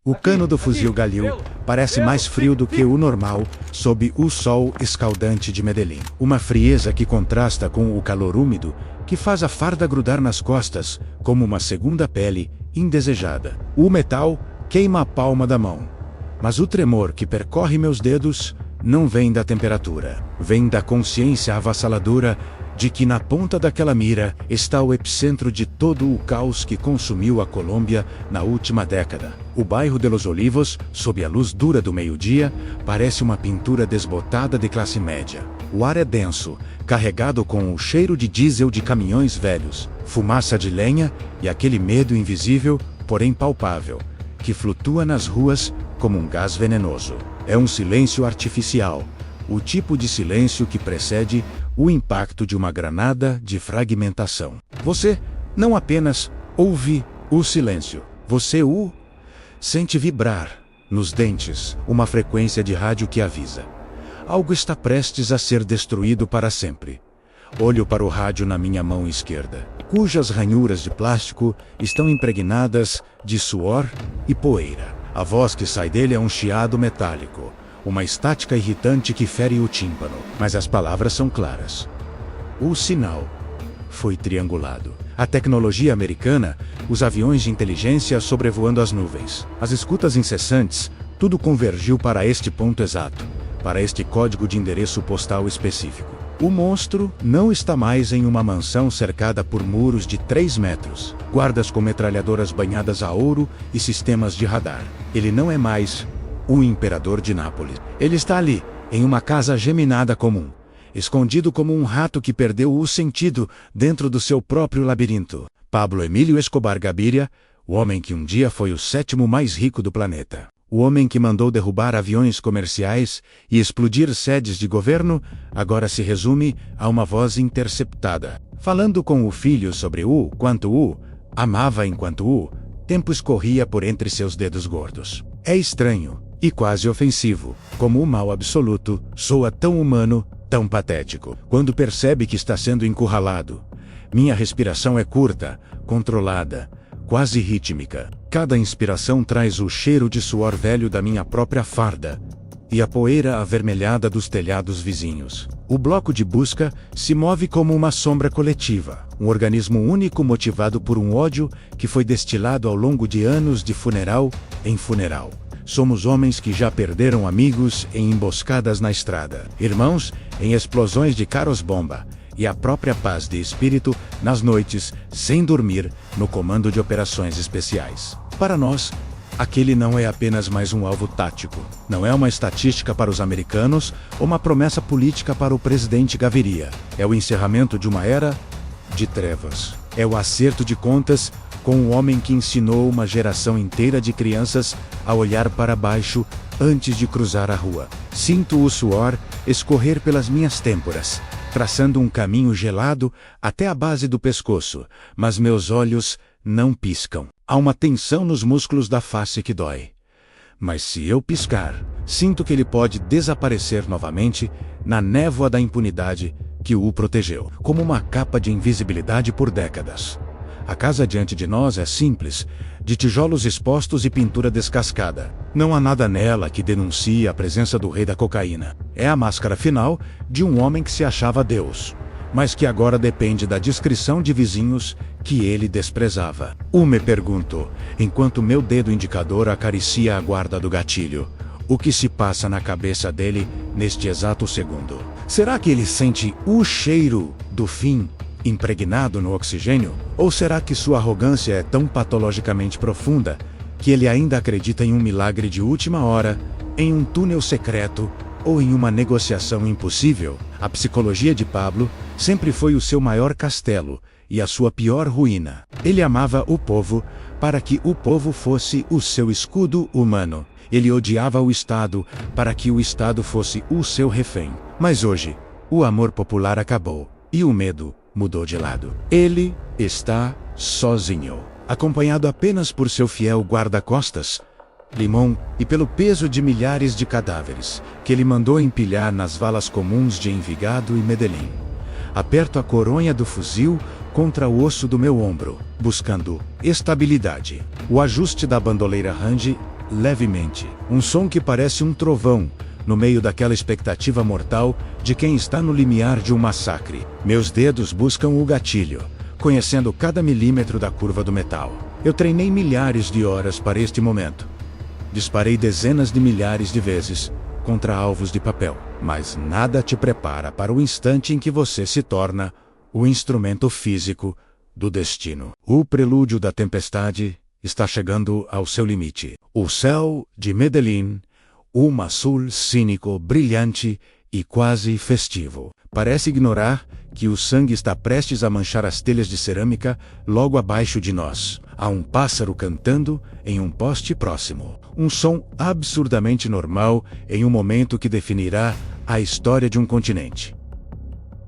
O cano do fuzil Galil parece mais frio do que o normal sob o sol escaldante de Medellín. Uma frieza que contrasta com o calor úmido que faz a farda grudar nas costas como uma segunda pele indesejada. O metal queima a palma da mão, mas o tremor que percorre meus dedos não vem da temperatura. Vem da consciência avassaladora de que na ponta daquela mira está o epicentro de todo o caos que consumiu a Colômbia na última década. O bairro de Los Olivos, sob a luz dura do meio-dia, parece uma pintura desbotada de classe média. O ar é denso, carregado com o cheiro de diesel de caminhões velhos, fumaça de lenha e aquele medo invisível, porém palpável, que flutua nas ruas como um gás venenoso. É um silêncio artificial, o tipo de silêncio que precede o impacto de uma granada de fragmentação. Você não apenas ouve o silêncio, você o sente vibrar nos dentes, uma frequência de rádio que avisa: algo está prestes a ser destruído para sempre. Olho para o rádio na minha mão esquerda, cujas ranhuras de plástico estão impregnadas de suor e poeira. A voz que sai dele é um chiado metálico, uma estática irritante que fere o tímpano, mas as palavras são claras. O sinal foi triangulado. A tecnologia americana, os aviões de inteligência sobrevoando as nuvens, as escutas incessantes, tudo convergiu para este ponto exato, para este código de endereço postal específico. O monstro não está mais em uma mansão cercada por muros de 3 metros, guardas com metralhadoras banhadas a ouro e sistemas de radar. Ele não é mais o imperador de Nápoles. Ele está ali, em uma casa geminada comum, escondido como um rato que perdeu o sentido dentro do seu próprio labirinto. Pablo Emílio Escobar Gaviria, o homem que um dia foi o 7º mais rico do planeta. O homem que mandou derrubar aviões comerciais e explodir sedes de governo, agora se resume a uma voz interceptada, falando com o filho sobre o quanto o amava enquanto o tempo escorria por entre seus dedos gordos. É estranho e quase ofensivo, como o mal absoluto soa tão humano, tão patético. Quando percebe que está sendo encurralado, minha respiração é curta, controlada, quase rítmica. Cada inspiração traz o cheiro de suor velho da minha própria farda e a poeira avermelhada dos telhados vizinhos. O bloco de busca se move como uma sombra coletiva, um organismo único motivado por um ódio que foi destilado ao longo de anos de funeral em funeral. Somos homens que já perderam amigos em emboscadas na estrada, irmãos em explosões de carros-bomba, e a própria paz de espírito nas noites, sem dormir, no comando de operações especiais. Para nós, aquele não é apenas mais um alvo tático. Não é uma estatística para os americanos ou uma promessa política para o presidente Gaviria. É o encerramento de uma era de trevas. É o acerto de contas com o homem que ensinou uma geração inteira de crianças a olhar para baixo antes de cruzar a rua. Sinto o suor escorrer pelas minhas têmporas, traçando um caminho gelado até a base do pescoço, mas meus olhos não piscam. Há uma tensão nos músculos da face que dói. Mas se eu piscar, sinto que ele pode desaparecer novamente na névoa da impunidade que o protegeu, como uma capa de invisibilidade por décadas. A casa diante de nós é simples, de tijolos expostos e pintura descascada. Não há nada nela que denuncie a presença do rei da cocaína. É a máscara final de um homem que se achava Deus, mas que agora depende da discrição de vizinhos que ele desprezava. Me pergunto, enquanto meu dedo indicador acaricia a guarda do gatilho, o que se passa na cabeça dele neste exato segundo? Será que ele sente o cheiro do fim impregnado no oxigênio? Ou será que sua arrogância é tão patologicamente profunda que ele ainda acredita em um milagre de última hora, em um túnel secreto ou em uma negociação impossível? A psicologia de Pablo sempre foi o seu maior castelo e a sua pior ruína. Ele amava o povo para que o povo fosse o seu escudo humano. Ele odiava o Estado para que o Estado fosse o seu refém. Mas hoje, o amor popular acabou e o medo mudou de lado. Ele está sozinho, acompanhado apenas por seu fiel guarda-costas, Limón, e pelo peso de milhares de cadáveres que ele mandou empilhar nas valas comuns de Envigado e Medellín. Aperto a coronha do fuzil contra o osso do meu ombro, buscando estabilidade. O ajuste da bandoleira range levemente. Um som que parece um trovão, no meio daquela expectativa mortal de quem está no limiar de um massacre. Meus dedos buscam o gatilho, conhecendo cada milímetro da curva do metal. Eu treinei milhares de horas para este momento. Disparei dezenas de milhares de vezes contra alvos de papel, mas nada te prepara para o instante em que você se torna o instrumento físico do destino. O prelúdio da tempestade está chegando ao seu limite. O céu de Medellín, um azul cínico, brilhante e quase festivo, parece ignorar que o sangue está prestes a manchar as telhas de cerâmica logo abaixo de nós. Há um pássaro cantando em um poste próximo. Um som absurdamente normal em um momento que definirá a história de um continente.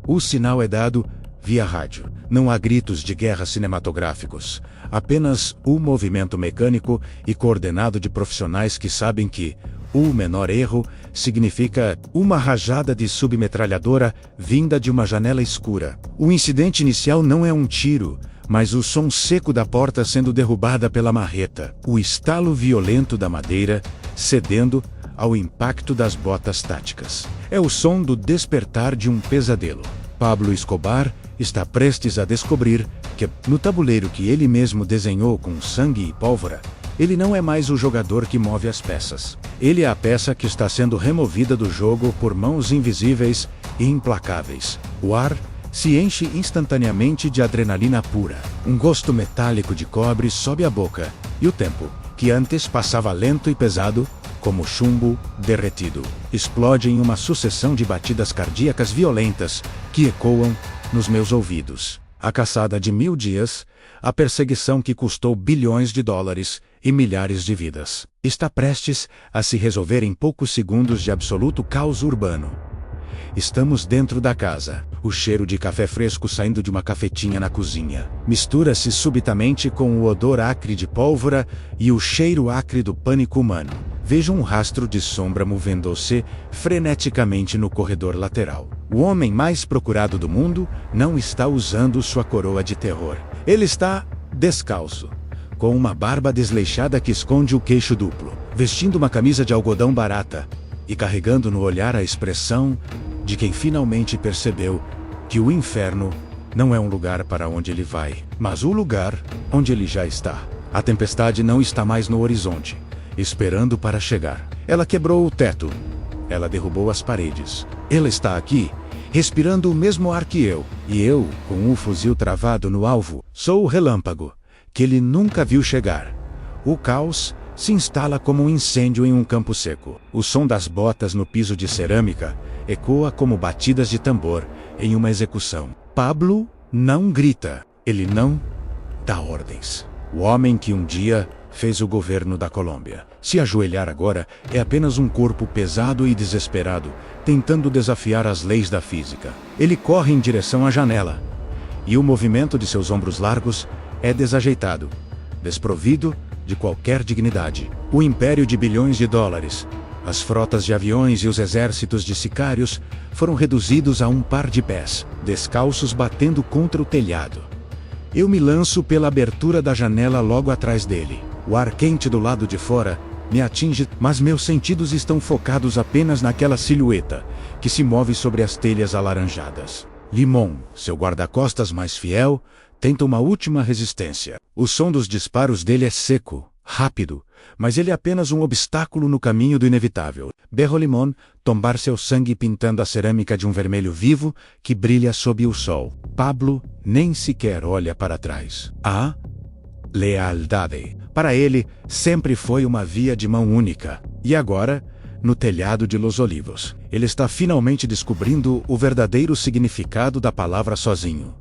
O sinal é dado via rádio. Não há gritos de guerra cinematográficos. Apenas o movimento mecânico e coordenado de profissionais que sabem que o menor erro significa uma rajada de submetralhadora vinda de uma janela escura. O incidente inicial não é um tiro, mas o som seco da porta sendo derrubada pela marreta. O estalo violento da madeira cedendo ao impacto das botas táticas. É o som do despertar de um pesadelo. Pablo Escobar está prestes a descobrir que, no tabuleiro que ele mesmo desenhou com sangue e pólvora, ele não é mais o jogador que move as peças. Ele é a peça que está sendo removida do jogo por mãos invisíveis e implacáveis. O ar se enche instantaneamente de adrenalina pura. Um gosto metálico de cobre sobe a boca, e o tempo, que antes passava lento e pesado, como chumbo derretido, explode em uma sucessão de batidas cardíacas violentas que ecoam nos meus ouvidos. A caçada de 1000 dias, a perseguição que custou bilhões de dólares e milhares de vidas, está prestes a se resolver em poucos segundos de absoluto caos urbano. Estamos dentro da casa. O cheiro de café fresco saindo de uma cafetinha na cozinha mistura-se subitamente com o odor acre de pólvora e o cheiro acre do pânico humano. Vejo um rastro de sombra movendo-se freneticamente no corredor lateral. O homem mais procurado do mundo não está usando sua coroa de terror. Ele está descalço, com uma barba desleixada que esconde o queixo duplo, vestindo uma camisa de algodão barata e carregando no olhar a expressão de quem finalmente percebeu que o inferno não é um lugar para onde ele vai, mas o lugar onde ele já está. A tempestade não está mais no horizonte, esperando para chegar. Ela quebrou o teto. Ela derrubou as paredes. Ela está aqui, respirando o mesmo ar que eu. E eu, com o fuzil travado no alvo, sou o relâmpago, que ele nunca viu chegar. O caos se instala como um incêndio em um campo seco. O som das botas no piso de cerâmica ecoa como batidas de tambor em uma execução. Pablo não grita. Ele não dá ordens. O homem que um dia fez o governo da Colômbia. Se ajoelhar agora é apenas um corpo pesado e desesperado, tentando desafiar as leis da física. Ele corre em direção à janela, e o movimento de seus ombros largos é desajeitado, desprovido de qualquer dignidade. O império de bilhões de dólares, as frotas de aviões e os exércitos de sicários foram reduzidos a um par de pés, descalços batendo contra o telhado. Eu me lanço pela abertura da janela logo atrás dele. O ar quente do lado de fora me atinge, mas meus sentidos estão focados apenas naquela silhueta que se move sobre as telhas alaranjadas. Limon, seu guarda-costas mais fiel, tenta uma última resistência. O som dos disparos dele é seco, rápido, mas ele é apenas um obstáculo no caminho do inevitável. Berro Limon tombar seu sangue pintando a cerâmica de um vermelho vivo que brilha sob o sol. Pablo nem sequer olha para trás. A lealdade, para ele, sempre foi uma via de mão única. E agora, no telhado de Los Olivos, ele está finalmente descobrindo o verdadeiro significado da palavra sozinho.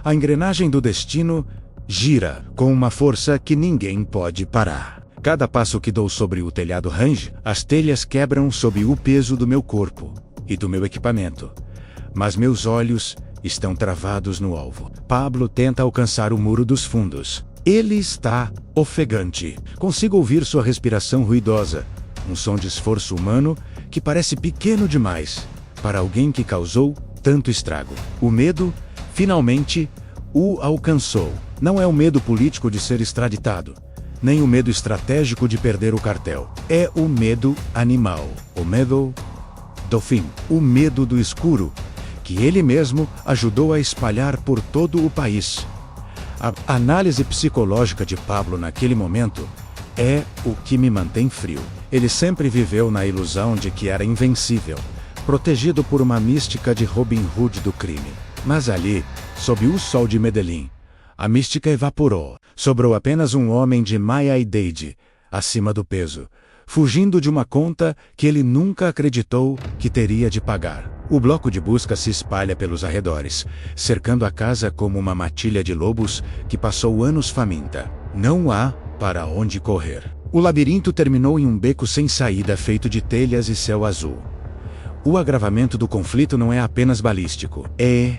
A engrenagem do destino gira com uma força que ninguém pode parar. Cada passo que dou sobre o telhado range, as telhas quebram sob o peso do meu corpo e do meu equipamento. Mas meus olhos estão travados no alvo. Pablo tenta alcançar o muro dos fundos. Ele está ofegante. Consigo ouvir sua respiração ruidosa, um som de esforço humano que parece pequeno demais para alguém que causou tanto estrago. O medo, finalmente, o alcançou. Não é o medo político de ser extraditado. nem o medo estratégico de perder o cartel. É o medo animal, o medo do fim, o medo do escuro, que ele mesmo ajudou a espalhar por todo o país. A análise psicológica de Pablo naquele momento é o que me mantém frio. Ele sempre viveu na ilusão de que era invencível, protegido por uma mística de Robin Hood do crime. Mas ali, sob o sol de Medellín, a mística evaporou. Sobrou apenas um homem de Miami-Dade, acima do peso, fugindo de uma conta que ele nunca acreditou que teria de pagar. O bloco de busca se espalha pelos arredores, cercando a casa como uma matilha de lobos que passou anos faminta. Não há para onde correr. O labirinto terminou em um beco sem saída feito de telhas e céu azul. O agravamento do conflito não é apenas balístico, é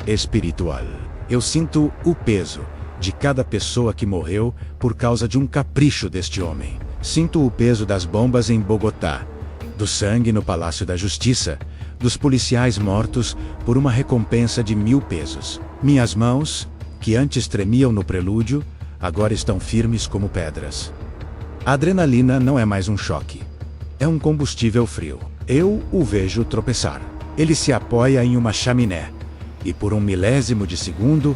espiritual. Eu sinto o peso de cada pessoa que morreu por causa de um capricho deste homem. Sinto o peso das bombas em Bogotá, do sangue no Palácio da Justiça, dos policiais mortos por uma recompensa de 1000 pesos. Minhas mãos, que antes tremiam no prelúdio, agora estão firmes como pedras. A adrenalina não é mais um choque. É um combustível frio. Eu o vejo tropeçar. Ele se apoia em uma chaminé. E por um milésimo de segundo,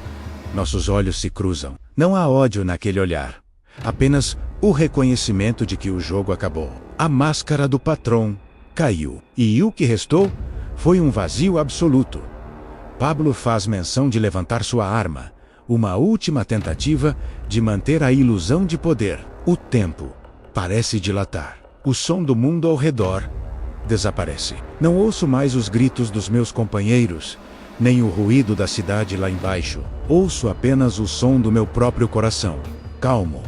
nossos olhos se cruzam. Não há ódio naquele olhar. Apenas o reconhecimento de que o jogo acabou. A máscara do patrão caiu. E o que restou foi um vazio absoluto. Pablo faz menção de levantar sua arma. Uma última tentativa de manter a ilusão de poder. O tempo parece dilatar. O som do mundo ao redor desaparece. Não ouço mais os gritos dos meus companheiros, nem o ruído da cidade lá embaixo. Ouço apenas o som do meu próprio coração, calmo,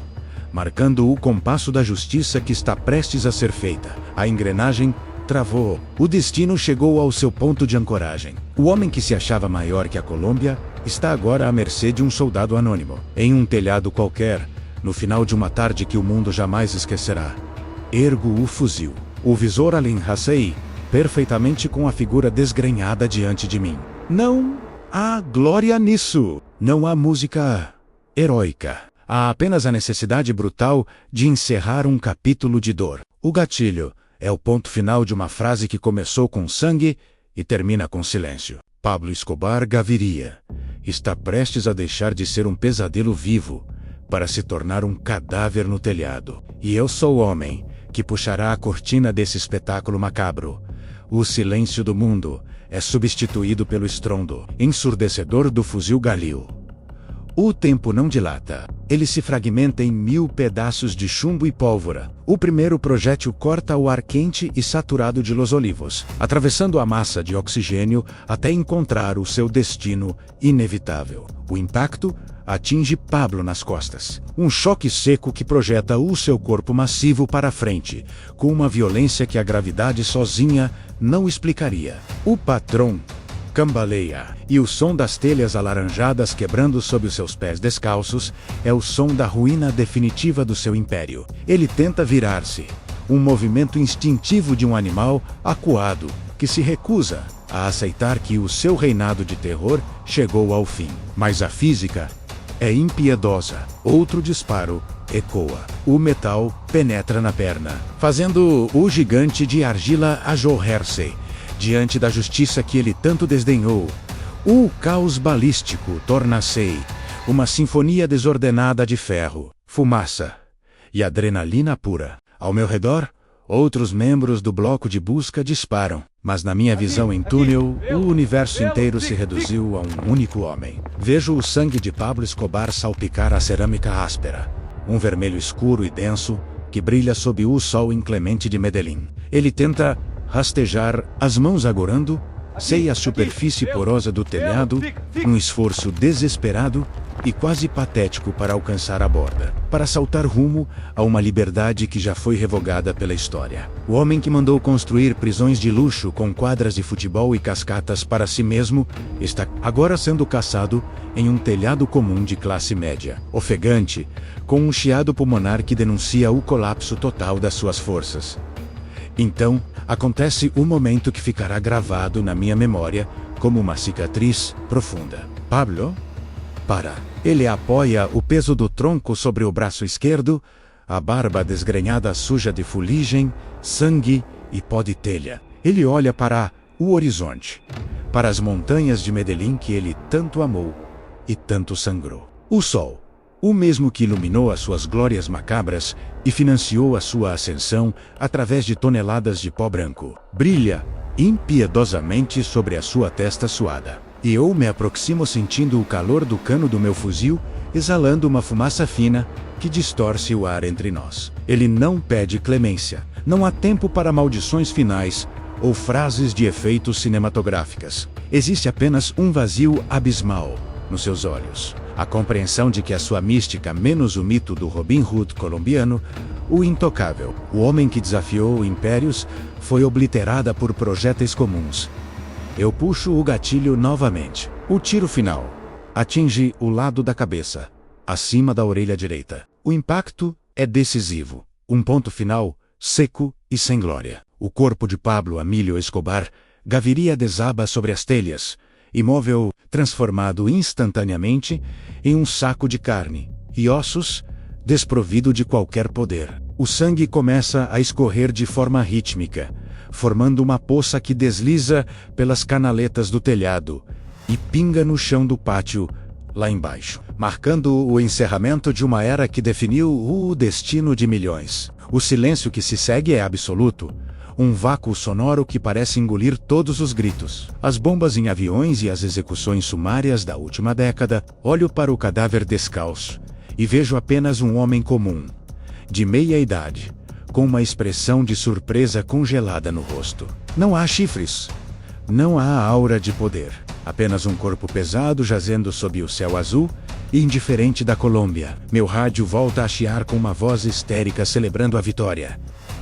marcando o compasso da justiça que está prestes a ser feita. A engrenagem travou. O destino chegou ao seu ponto de ancoragem. O homem que se achava maior que a Colômbia está agora à mercê de um soldado anônimo. Em um telhado qualquer, no final de uma tarde que o mundo jamais esquecerá, ergo o fuzil. O visor Alin-Hassei, perfeitamente com a figura desgrenhada diante de mim. Não há glória nisso. Não há música heróica. Há apenas a necessidade brutal de encerrar um capítulo de dor. O gatilho é o ponto final de uma frase que começou com sangue e termina com silêncio. Pablo Escobar Gaviria está prestes a deixar de ser um pesadelo vivo para se tornar um cadáver no telhado. E eu sou o homem que puxará a cortina desse espetáculo macabro. O silêncio do mundo é substituído pelo estrondo ensurdecedor do fuzil Galil. O tempo não dilata. Ele se fragmenta em 1000 pedaços de chumbo e pólvora. O primeiro projétil corta o ar quente e saturado de Los Olivos, atravessando a massa de oxigênio até encontrar o seu destino inevitável. O impacto atinge Pablo nas costas. Um choque seco que projeta o seu corpo massivo para frente, com uma violência que a gravidade sozinha não explicaria. O patrão cambaleia, e o som das telhas alaranjadas quebrando sob os seus pés descalços é o som da ruína definitiva do seu império. Ele tenta virar-se, um movimento instintivo de um animal acuado que se recusa a aceitar que o seu reinado de terror chegou ao fim. Mas a física é impiedosa. Outro disparo ecoa. O metal penetra na perna, fazendo o gigante de argila ajorrer-se diante da justiça que ele tanto desdenhou. O caos balístico torna-se uma sinfonia desordenada de ferro, fumaça e adrenalina pura. Ao meu redor, outros membros do bloco de busca disparam, mas na minha visão em túnel, o universo inteiro se reduziu a um único homem. Vejo o sangue de Pablo Escobar salpicar a cerâmica áspera, um vermelho escuro e denso que brilha sob o sol inclemente de Medellín. Ele tenta rastejar, as mãos agorando, sei a superfície porosa do telhado, um esforço desesperado e quase patético para alcançar a borda, para saltar rumo a uma liberdade que já foi revogada pela história. O homem que mandou construir prisões de luxo com quadras de futebol e cascatas para si mesmo, está agora sendo caçado em um telhado comum de classe média, ofegante, com um chiado pulmonar que denuncia o colapso total das suas forças. Então, acontece o momento que ficará gravado na minha memória como uma cicatriz profunda. Pablo Para. Ele apoia o peso do tronco sobre o braço esquerdo, a barba desgrenhada suja de fuligem, sangue e pó de telha. Ele olha para o horizonte, para as montanhas de Medellín que ele tanto amou e tanto sangrou. O sol, o mesmo que iluminou as suas glórias macabras e financiou a sua ascensão através de toneladas de pó branco, brilha impiedosamente sobre a sua testa suada. E eu me aproximo sentindo o calor do cano do meu fuzil, exalando uma fumaça fina que distorce o ar entre nós. Ele não pede clemência. Não há tempo para maldições finais ou frases de efeitos cinematográficas. Existe apenas um vazio abismal nos seus olhos. A compreensão de que a sua mística, menos o mito do Robin Hood colombiano, o intocável, o homem que desafiou impérios, foi obliterada por projéteis comuns. Eu puxo o gatilho novamente. O tiro final atinge o lado da cabeça, acima da orelha direita. O impacto é decisivo. Um ponto final, seco e sem glória. O corpo de Pablo Emílio Escobar Gaviria desaba sobre as telhas, imóvel, transformado instantaneamente em um saco de carne e ossos, desprovido de qualquer poder. O sangue começa a escorrer de forma rítmica, formando uma poça que desliza pelas canaletas do telhado e pinga no chão do pátio, lá embaixo, marcando o encerramento de uma era que definiu o destino de milhões. O silêncio que se segue é absoluto, um vácuo sonoro que parece engolir todos os gritos. As bombas em aviões e as execuções sumárias da última década. Olho para o cadáver descalço e vejo apenas um homem comum, de meia idade, com uma expressão de surpresa congelada no rosto. Não há chifres. Não há aura de poder. Apenas um corpo pesado jazendo sob o céu azul e indiferente da Colômbia. Meu rádio volta a chiar com uma voz histérica celebrando a vitória.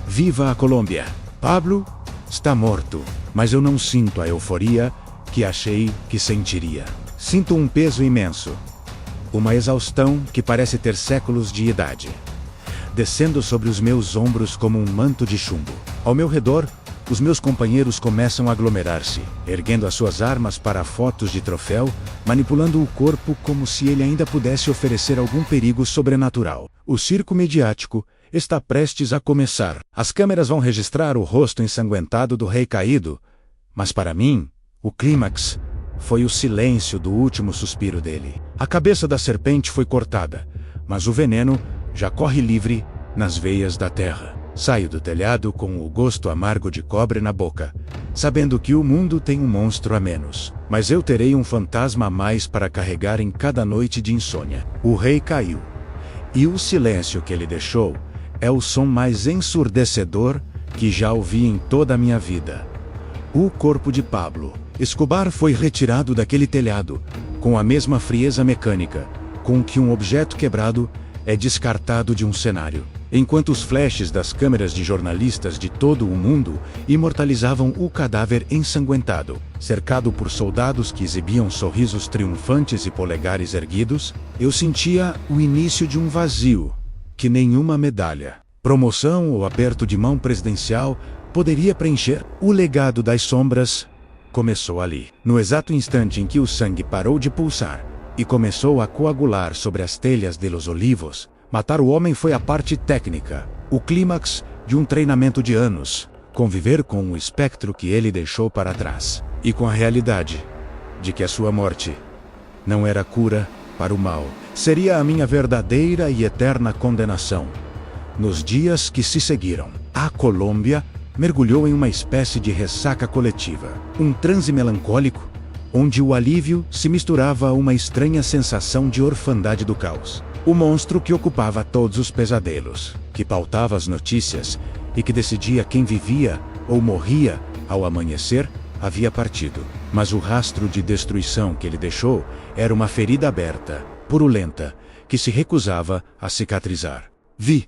Viva a Colômbia! Pablo está morto, mas eu não sinto a euforia que achei que sentiria. Sinto um peso imenso. Uma exaustão que parece ter séculos de idade, descendo sobre os meus ombros como um manto de chumbo. Ao meu redor, os meus companheiros começam a aglomerar-se, erguendo as suas armas para fotos de troféu, manipulando o corpo como se ele ainda pudesse oferecer algum perigo sobrenatural. O circo midiático está prestes a começar. As câmeras vão registrar o rosto ensanguentado do rei caído, mas para mim, o clímax foi o silêncio do último suspiro dele. A cabeça da serpente foi cortada, mas o veneno já corre livre nas veias da terra. Saio do telhado com o gosto amargo de cobre na boca, sabendo que o mundo tem um monstro a menos. Mas eu terei um fantasma a mais para carregar em cada noite de insônia. O rei caiu, e o silêncio que ele deixou é o som mais ensurdecedor que já ouvi em toda a minha vida. O corpo de Pablo Escobar foi retirado daquele telhado, com a mesma frieza mecânica com que um objeto quebrado é descartado de um cenário. Enquanto os flashes das câmeras de jornalistas de todo o mundo imortalizavam o cadáver ensanguentado, cercado por soldados que exibiam sorrisos triunfantes e polegares erguidos, eu sentia o início de um vazio que nenhuma medalha, promoção ou aperto de mão presidencial poderia preencher. O legado das sombras começou ali. No exato instante em que o sangue parou de pulsar e começou a coagular sobre as telhas de Los Olivos, matar o homem foi a parte técnica, o clímax de um treinamento de anos. Conviver com o espectro que ele deixou para trás, e com a realidade de que a sua morte não era cura para o mal, seria a minha verdadeira e eterna condenação. Nos dias que se seguiram, a Colômbia mergulhou em uma espécie de ressaca coletiva, um transe melancólico, onde o alívio se misturava a uma estranha sensação de orfandade do caos. O monstro que ocupava todos os pesadelos, que pautava as notícias e que decidia quem vivia ou morria ao amanhecer, havia partido. Mas o rastro de destruição que ele deixou era uma ferida aberta, purulenta, que se recusava a cicatrizar. Vi,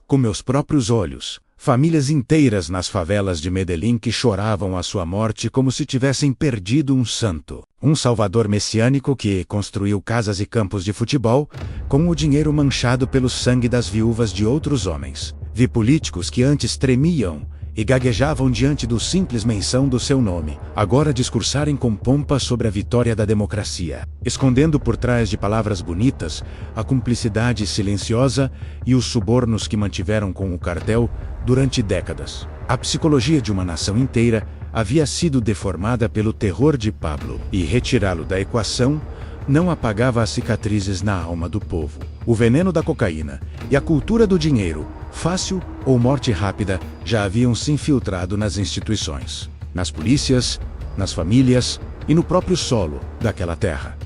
com meus próprios olhos, famílias inteiras nas favelas de Medellín que choravam a sua morte como se tivessem perdido um santo. Um salvador messiânico que construiu casas e campos de futebol com o dinheiro manchado pelo sangue das viúvas de outros homens. Vi políticos que antes tremiam e gaguejavam diante do simples menção do seu nome, agora discursarem com pompa sobre a vitória da democracia, escondendo por trás de palavras bonitas a cumplicidade silenciosa e os subornos que mantiveram com o cartel durante décadas. A psicologia de uma nação inteira havia sido deformada pelo terror de Pablo, e retirá-lo da equação não apagava as cicatrizes na alma do povo. O veneno da cocaína e a cultura do dinheiro, fácil ou morte rápida, já haviam se infiltrado nas instituições, nas polícias, nas famílias e no próprio solo daquela terra.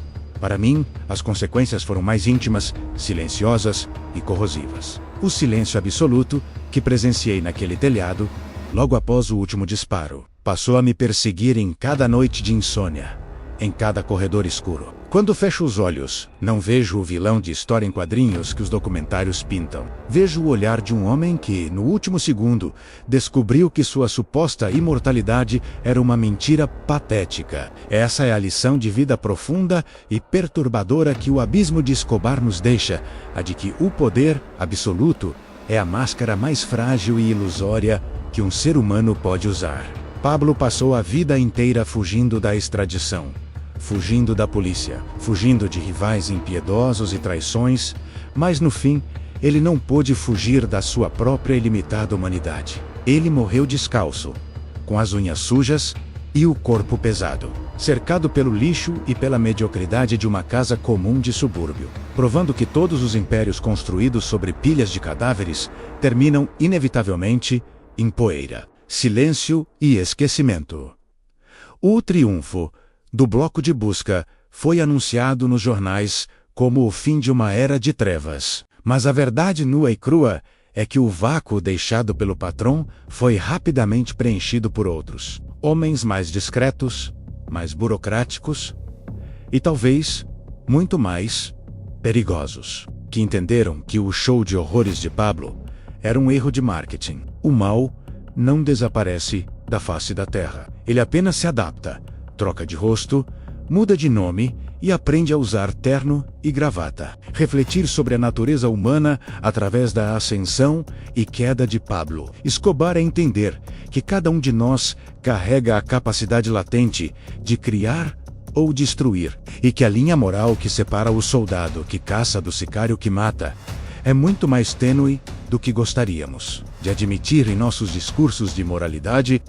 Para mim, as consequências foram mais íntimas, silenciosas e corrosivas. O silêncio absoluto que presenciei naquele telhado, logo após o último disparo, passou a me perseguir em cada noite de insônia, em cada corredor escuro. Quando fecho os olhos, não vejo o vilão de história em quadrinhos que os documentários pintam. Vejo o olhar de um homem que, no último segundo, descobriu que sua suposta imortalidade era uma mentira patética. Essa é a lição de vida profunda e perturbadora que o abismo de Escobar nos deixa, a de que o poder absoluto é a máscara mais frágil e ilusória que um ser humano pode usar. Pablo passou a vida inteira fugindo da extradição, fugindo da polícia, fugindo de rivais impiedosos e traições, mas no fim, ele não pôde fugir da sua própria ilimitada humanidade. Ele morreu descalço, com as unhas sujas e o corpo pesado, cercado pelo lixo e pela mediocridade de uma casa comum de subúrbio, provando que todos os impérios construídos sobre pilhas de cadáveres terminam inevitavelmente em poeira, silêncio e esquecimento. O triunfo do bloco de busca foi anunciado nos jornais como o fim de uma era de trevas. Mas a verdade nua e crua é que o vácuo deixado pelo patrão foi rapidamente preenchido por outros. Homens mais discretos, mais burocráticos e talvez muito mais perigosos, que entenderam que o show de horrores de Pablo era um erro de marketing. O mal não desaparece da face da terra. Ele apenas se adapta, troca de rosto, muda de nome e aprende a usar terno e gravata. Refletir sobre a natureza humana através da ascensão e queda de Pablo Escobar é entender que cada um de nós carrega a capacidade latente de criar ou destruir, e que a linha moral que separa o soldado que caça do sicário que mata é muito mais tênue do que gostaríamos de admitir em nossos discursos de moralidade.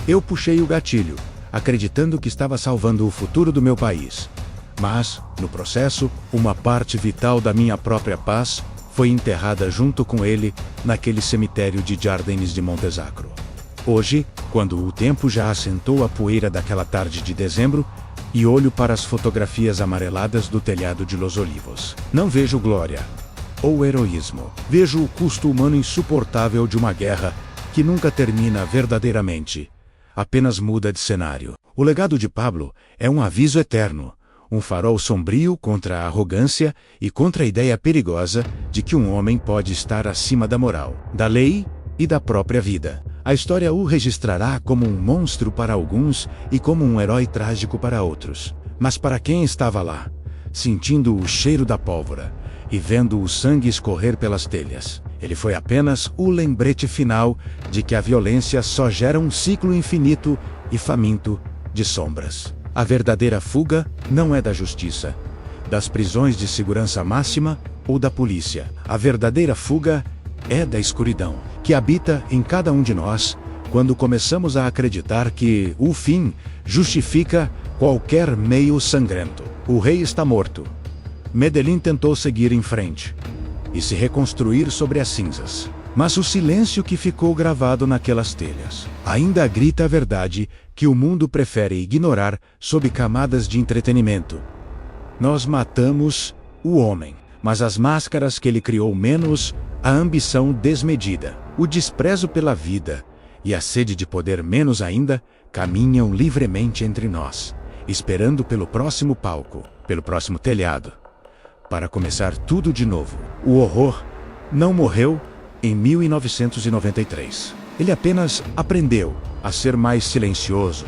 Eu puxei o gatilho, acreditando que estava salvando o futuro do meu país. Mas, no processo, uma parte vital da minha própria paz foi enterrada junto com ele naquele cemitério de Jardins de Montesacro. Hoje, quando o tempo já assentou a poeira daquela tarde de dezembro, e olho para as fotografias amareladas do telhado de Los Olivos, não vejo glória ou heroísmo. Vejo o custo humano insuportável de uma guerra que nunca termina verdadeiramente, apenas muda de cenário. O legado de Pablo é um aviso eterno, um farol sombrio contra a arrogância e contra a ideia perigosa de que um homem pode estar acima da moral, da lei e da própria vida. A história o registrará como um monstro para alguns e como um herói trágico para outros. Mas para quem estava lá, sentindo o cheiro da pólvora e vendo o sangue escorrer pelas telhas, ele foi apenas o lembrete final de que a violência só gera um ciclo infinito e faminto de sombras. A verdadeira fuga não é da justiça, das prisões de segurança máxima ou da polícia. A verdadeira fuga é da escuridão, que habita em cada um de nós quando começamos a acreditar que o fim justifica qualquer meio sangrento. O rei está morto. Medellín tentou seguir em frente e se reconstruir sobre as cinzas. Mas o silêncio que ficou gravado naquelas telhas ainda grita a verdade que o mundo prefere ignorar sob camadas de entretenimento. Nós matamos o homem, mas as máscaras que ele criou menos, a ambição desmedida, o desprezo pela vida e a sede de poder menos ainda, caminham livremente entre nós, esperando pelo próximo palco, pelo próximo telhado, para começar tudo de novo. O horror não morreu em 1993. Ele apenas aprendeu a ser mais silencioso,